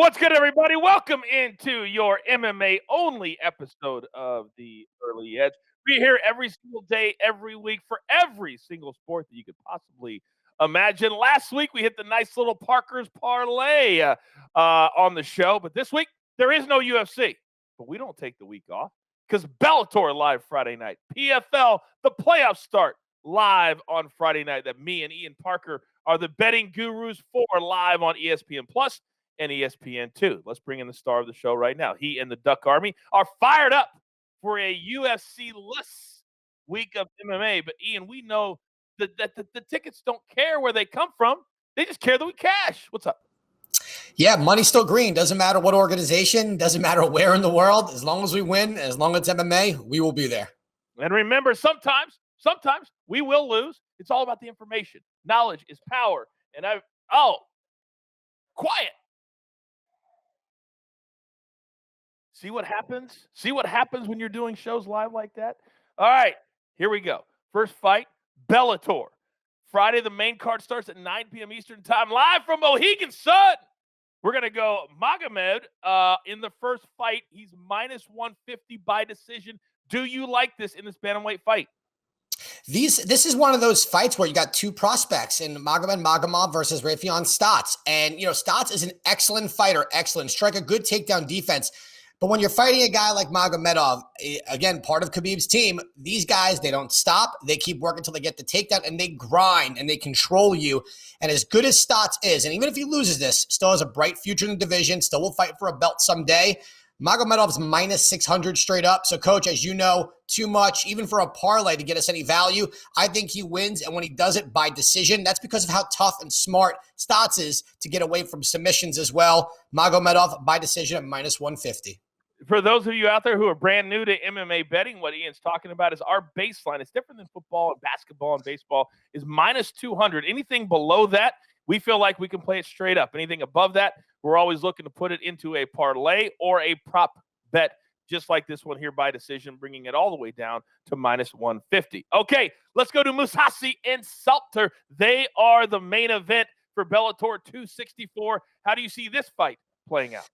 What's good, everybody? Welcome into your MMA-only episode of the Early Edge. We're here every single day, every week, for every single sport that you could possibly imagine. Last week, we hit the nice little Parker's Parlay on the show, but this week, there is no UFC. But we don't take the week off because Bellator live Friday night. PFL, the playoffs start live on Friday night that me and Ian Parker are the betting gurus for live on ESPN Plus and ESPN2. Let's bring in the star of the show right now. He and the Duck Army are fired up for a UFC-less week of MMA. But, Ian, we know that the tickets don't care where they come from. They just care that we cash. What's up? Yeah, money's still green. Doesn't matter what organization, doesn't matter where in the world. As long as we win, as long as it's MMA, we will be there. And remember, sometimes we will lose. It's all about the information. Knowledge is power. And quiet. See what happens? See what happens when you're doing shows live like that? All right, here we go. First fight, Bellator. Friday, the main card starts at 9 p.m. Eastern time, live from Mohegan Sun. We're going to go MAGOMEDOV in the first fight. He's minus 150 by decision. Do you like this in this bantamweight fight? This is one of those fights where you got two prospects in MAGOMEDOV versus Rafion Stotts. And, Stotts is an excellent fighter, excellent striker, good takedown defense. But when you're fighting a guy like MAGOMEDOV, again, part of Khabib's team, these guys, they don't stop. They keep working until they get the takedown, and they grind, and they control you. And as good as Stotts is, and even if he loses this, still has a bright future in the division, still will fight for a belt someday. MAGOMEDOV's minus 600 straight up. So, Coach, as you know, too much, even for a parlay to get us any value. I think he wins, and when he does it by decision, that's because of how tough and smart Stotts is to get away from submissions as well. MAGOMEDOV by decision at minus 150. For those of you out there who are brand new to MMA betting, what Ian's talking about is our baseline. It's different than football and basketball and baseball, is minus 200. Anything below that, we feel like we can play it straight up. Anything above that, we're always looking to put it into a parlay or a prop bet, just like this one here by decision, bringing it all the way down to minus 150. Okay, let's go to MOUSASI-SALTER. They are the main event for Bellator 264. How do you see this fight playing out?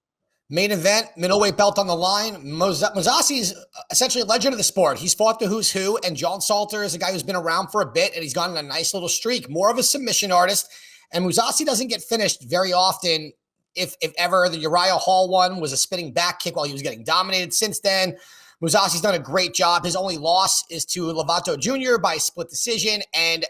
Main event, middleweight belt on the line. MOUSASI is essentially a legend of the sport. He's fought the who's who, and John Salter is a guy who's been around for a bit, and he's gotten a nice little streak. More of a submission artist, and MOUSASI doesn't get finished very often. If ever, the Uriah Hall one was a spinning back kick while he was getting dominated. Since then, MOUSASI's done a great job. His only loss is to Lovato Jr. by split decision, and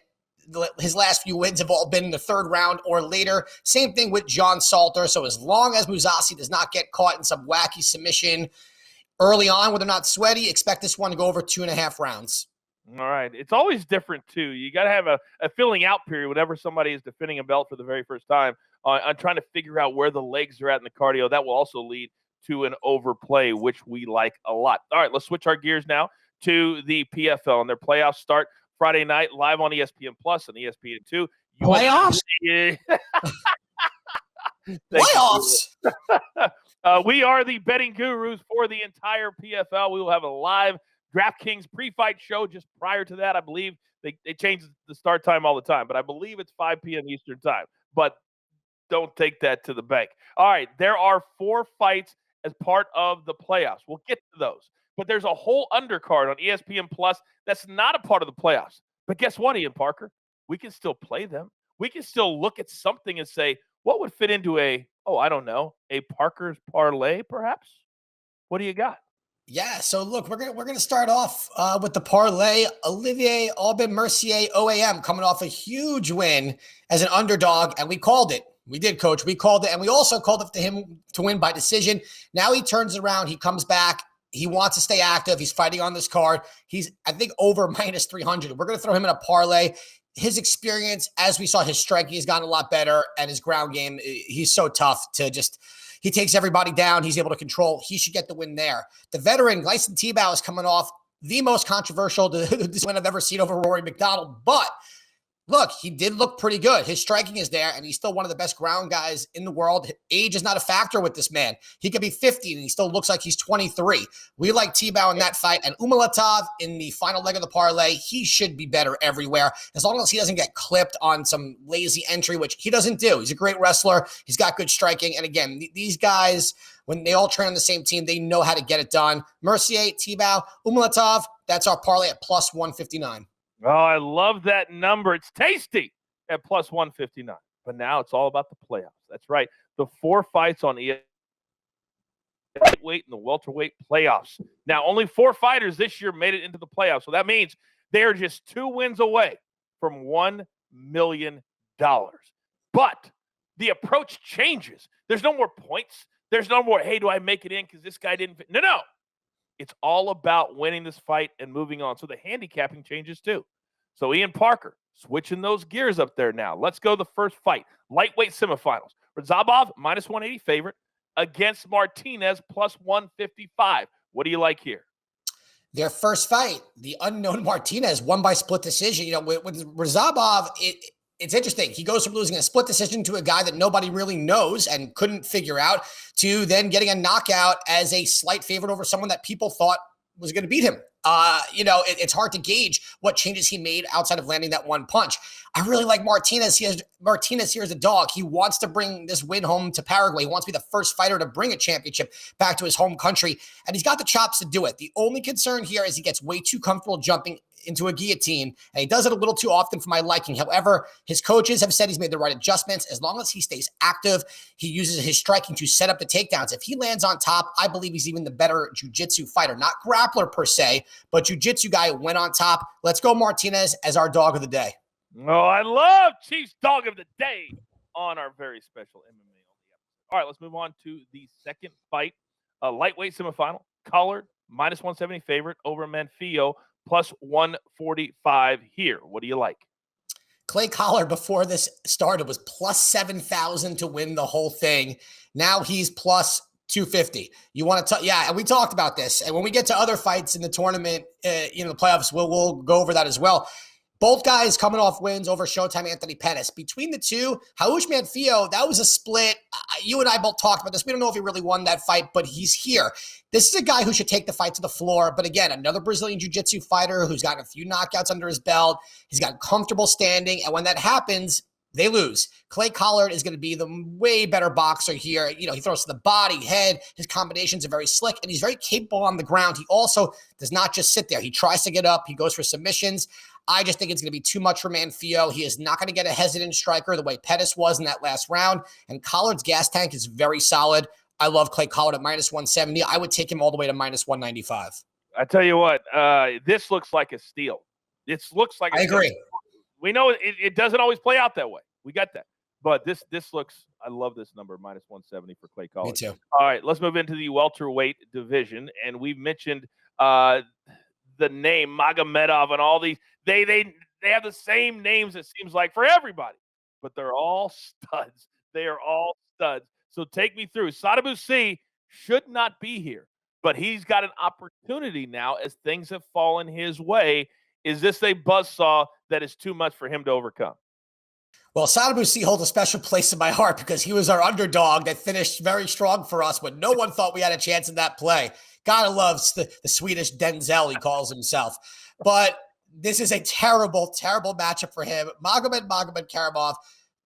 his last few wins have all been in the third round or later. Same thing with John Salter. So as long as MOUSASI does not get caught in some wacky submission early on where they're not sweaty, expect this one to go over 2.5 rounds. All right. It's always different, too. You got to have a filling out period whenever somebody is defending a belt for the very first time. I'm trying to figure out where the legs are at in the cardio. That will also lead to an overplay, which we like a lot. All right, let's switch our gears now to the PFL, and their playoffs start Friday night live on ESPN Plus and ESPN2. Playoffs? Playoffs? We are the betting gurus for the entire PFL. We will have a live DraftKings pre-fight show just prior to that. I believe they change the start time all the time, but I believe it's 5 p.m. Eastern time. But don't take that to the bank. All right, there are 4 fights as part of the playoffs. We'll get to those. But there's a whole undercard on ESPN Plus that's not a part of the playoffs. But guess what, Ian Parker? We can still play them. We can still look at something and say, what would fit into a Parker's parlay, perhaps? What do you got? Yeah, so look, we're gonna start off with the parlay. Olivier Aubin-Mercier OAM coming off a huge win as an underdog, and we called it. We did, Coach. We called it, and we also called it to him to win by decision. Now he turns around. He comes back. He wants to stay active. He's fighting on this card. He's, I think, over minus 300. We're going to throw him in a parlay. His experience, as we saw, his striking has gotten a lot better, and his ground game, he's so tough to just – he takes everybody down. He's able to control. He should get the win there. The veteran, Gleison Tebow, is coming off the most controversial win I've ever seen over Rory MacDonald, but Look, he did look pretty good. His striking is there, and he's still one of the best ground guys in the world. Age is not a factor with this man. He could be 50, and he still looks like he's 23. We like Tebow in that fight, and Umalatov in the final leg of the parlay, he should be better everywhere, as long as he doesn't get clipped on some lazy entry, which he doesn't do. He's a great wrestler. He's got good striking, and again, these guys, when they all train on the same team, they know how to get it done. Mercier, Tebow, Umalatov, that's our parlay at plus 159. Oh, I love that number. It's tasty at plus 159. But now it's all about the playoffs. That's right. The 4 fights on the lightweight and the welterweight playoffs. Now, only 4 fighters this year made it into the playoffs. So that means they are just 2 wins away from $1 million. But the approach changes. There's no more points. There's no more, hey, do I make it in because this guy didn't fit? No. It's all about winning this fight and moving on. So the handicapping changes too. So Ian Parker, switching those gears up there now. Let's go to the first fight. Lightweight semifinals. Rzabov, minus 180 favorite, against Martinez, plus 155. What do you like here? Their first fight, the unknown Martinez won by split decision. You know, with Rzabov, it's interesting. He goes from losing a split decision to a guy that nobody really knows and couldn't figure out to then getting a knockout as a slight favorite over someone that people thought was going to beat him. It's hard to gauge what changes he made outside of landing that one punch. I really like Martinez. Martinez here is a dog. He wants to bring this win home to Paraguay. He wants to be the first fighter to bring a championship back to his home country, and he's got the chops to do it. The only concern here is he gets way too comfortable jumping into a guillotine, and he does it a little too often for my liking. However, his coaches have said he's made the right adjustments. As long as he stays active, he uses his striking to set up the takedowns. If he lands on top, I believe he's even the better jiu-jitsu fighter. Not grappler per se, but jiu-jitsu guy went on top. Let's go Martinez as our dog of the day. Oh, I love Chiefs dog of the day on our very special MMA only episode. All right, let's move on to the second fight. Lightweight semifinal. Collard, minus 170 favorite over MANFIO, plus 145 here. What do you like? Clay Collard before this started was plus 7,000 to win the whole thing. Now he's plus 250. You want to yeah, and we talked about this. And when we get to other fights in the tournament, the playoffs, we'll go over that as well. Both guys coming off wins over Showtime Anthony Pettis. Between the two, RAUSH MANFIO, that was a split. You and I both talked about this. We don't know if he really won that fight, but he's here. This is a guy who should take the fight to the floor. But again, another Brazilian jiu-jitsu fighter who's gotten a few knockouts under his belt. He's got comfortable standing. And when that happens, they lose. Clay Collard is going to be the way better boxer here. You know, he throws to the body, head. His combinations are very slick, and he's very capable on the ground. He also does not just sit there. He tries to get up. He goes for submissions. I just think it's going to be too much for MANFIO. He is not going to get a hesitant striker the way Pettis was in that last round. And Collard's gas tank is very solid. I love Clay Collard at minus 170. I would take him all the way to minus 195. I tell you what, this looks like a steal. This looks like a steal. I agree. We know it doesn't always play out that way. We got that. But this looks, I love this number, minus 170 for Clay Collard. Me too. All right, let's move into the welterweight division. And we've mentioned the name MAGOMEDOV and all these. They have the same names, it seems like, for everybody. But they're all studs. They are all studs. So take me through. Sadabusi should not be here, but he's got an opportunity now as things have fallen his way. Is this a buzzsaw that is too much for him to overcome? Well, Sadabusi holds a special place in my heart because he was our underdog that finished very strong for us when no one thought we had a chance in that play. Gotta love the Swedish Denzel, he calls himself. But this is a terrible, terrible matchup for him. Magomed Karamov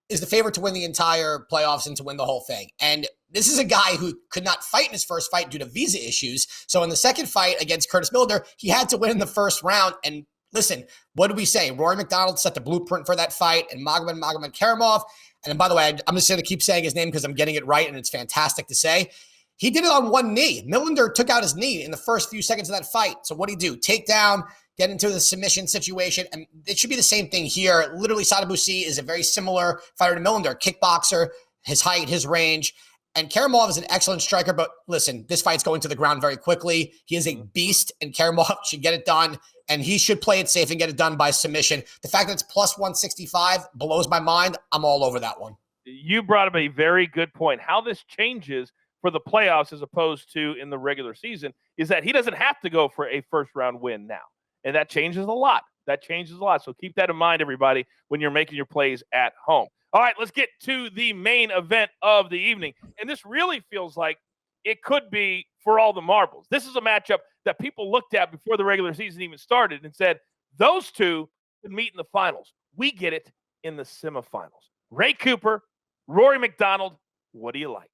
is the favorite to win the entire playoffs and to win the whole thing. And this is a guy who could not fight in his first fight due to visa issues. So in the second fight against Curtis Milner, he had to win in the first round. And listen, what did we say? RORY McDonald set the blueprint for that fight, and Magomed Karamov. And by the way, I'm just going to keep saying his name because I'm getting it right, and it's fantastic to say. He did it on one knee. Millender took out his knee in the first few seconds of that fight. So what did he do? Take down, get into the submission situation, and it should be the same thing here. Literally, Sadabusi is a very similar fighter to Millender, kickboxer, his height, his range. And Karamov is an excellent striker, but listen, this fight's going to the ground very quickly. He is a beast, and Karamov should get it done, and he should play it safe and get it done by submission. The fact that it's plus 165 blows my mind. I'm all over that one. You brought up a very good point. How this changes for the playoffs as opposed to in the regular season is that he doesn't have to go for a first-round win now, and that changes a lot. That changes a lot. So keep that in mind, everybody, when you're making your plays at home. All right, let's get to the main event of the evening. And this really feels like it could be for all the marbles. This is a matchup that people looked at before the regular season even started and said, those two could meet in the finals. We get it in the semifinals. Ray Cooper, Rory MacDonald, what do you like?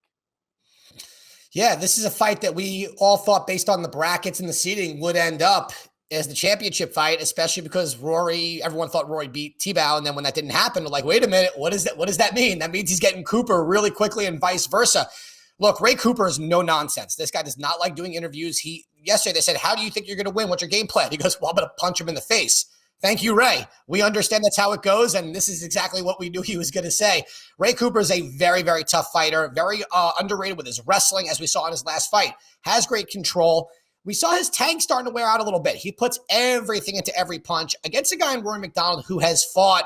Yeah, this is a fight that we all thought, based on the brackets and the seeding, would end up as the championship fight, especially because everyone thought Rory beat Tebow. And then when that didn't happen, they're like, wait a minute, what does that mean? That means he's getting Cooper really quickly and vice versa. Look, Ray Cooper is no nonsense. This guy does not like doing interviews. Yesterday they said, how do you think you're going to win? What's your game plan? He goes, well, I'm going to punch him in the face. Thank you, Ray. We understand that's how it goes, and this is exactly what we knew he was going to say. Ray Cooper is a very, very tough fighter, very underrated with his wrestling, as we saw in his last fight. Has great control. We saw his tank starting to wear out a little bit. He puts everything into every punch against a guy in Rory MacDonald who has fought,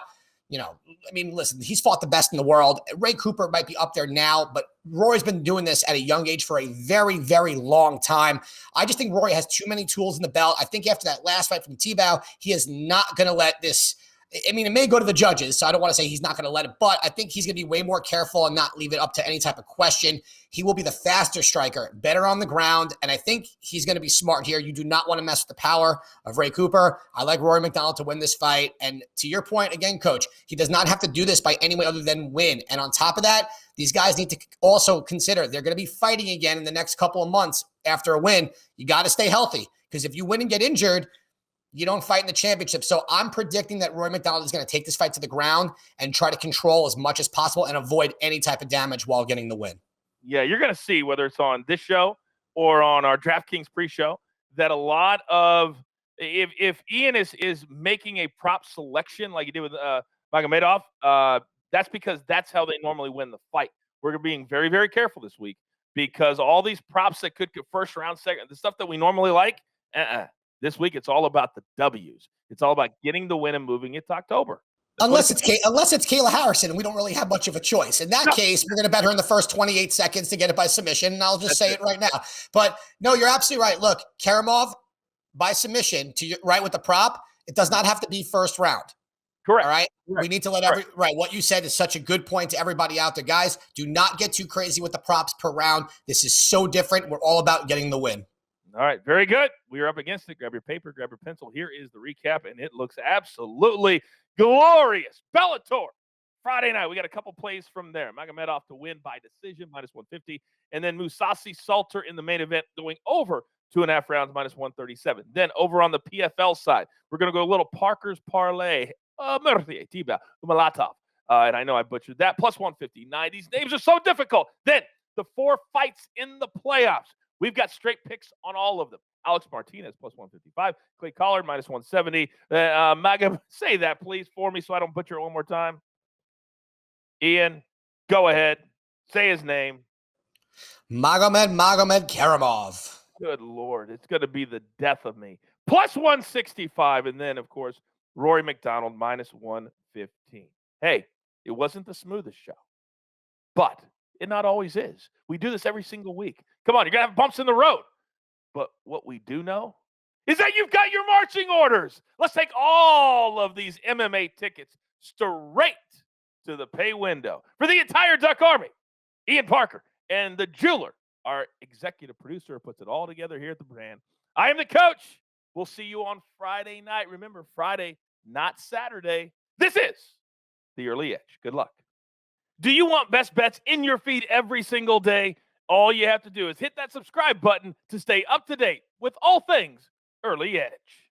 listen, he's fought the best in the world. Ray Cooper might be up there now, but Rory's been doing this at a young age for a very, very long time. I just think Rory has too many tools in the belt. I think after that last fight from Tebow, he is not going to let this. It may go to the judges, so I don't want to say he's not going to let it, but I think he's going to be way more careful and not leave it up to any type of question. He will be the faster striker, better on the ground, and I think he's going to be smart here. You do not want to mess with the power of Ray Cooper. I like Rory MacDonald to win this fight, and to your point, again, Coach, he does not have to do this by any way other than win, and on top of that, these guys need to also consider they're going to be fighting again in the next couple of months after a win. You got to stay healthy, because if you win and get injured, you don't fight in the championship. So I'm predicting that Rory MacDonald is going to take this fight to the ground and try to control as much as possible and avoid any type of damage while getting the win. Yeah, you're going to see, whether it's on this show or on our DraftKings pre-show, that a lot of – if Ian is making a prop selection like he did with MAGOMEDOV, that's because that's how they normally win the fight. We're being very, very careful this week because all these props that could get first round, second, the stuff that we normally like, this week, it's all about the W's. It's all about getting the win and moving it to October. Unless it's Kayla Harrison, and we don't really have much of a choice. In that case, we're going to bet her in the first 28 seconds to get it by submission, and I'll just say it right now. But no, you're absolutely right. Look, Karamov by submission, right with the prop, it does not have to be first round. Correct. All right? Correct. We need to let what you said is such a good point to everybody out there. Guys, do not get too crazy with the props per round. This is so different. We're all about getting the win. All right, very good. We are up against it. Grab your paper, grab your pencil. Here is the recap, and it looks absolutely glorious. Bellator, Friday night. We got a couple plays from there. MAGOMEDOV to win by decision, -150. And then MOUSASI-SALTER in the main event going over 2.5 rounds, -137. Then over on the PFL side, we're going to go a little Parker's Parlay. Merthier, Tebow, Umalatov. And I know I butchered that. +159. These names are so difficult. Then the 4 fights in the playoffs. We've got straight picks on all of them. Alex Martinez, +155. Clay Collard, -170. Say that, please, for me so I don't butcher it one more time. Ian, go ahead. Say his name. Magomed Karamov. Good Lord. It's going to be the death of me. +165. And then, of course, Rory MacDonald, -115. Hey, it wasn't the smoothest show, but it not always is. We do this every single week. Come on, you're going to have bumps in the road. But what we do know is that you've got your marching orders. Let's take all of these MMA tickets straight to the pay window for the entire Duck Army. Ian Parker and the jeweler, our executive producer, puts it all together here at the brand. I am the coach. We'll see you on Friday night. Remember, Friday, not Saturday. This is the Early Edge. Good luck. Do you want best bets in your feed every single day? All you have to do is hit that subscribe button to stay up to date with all things Early Edge.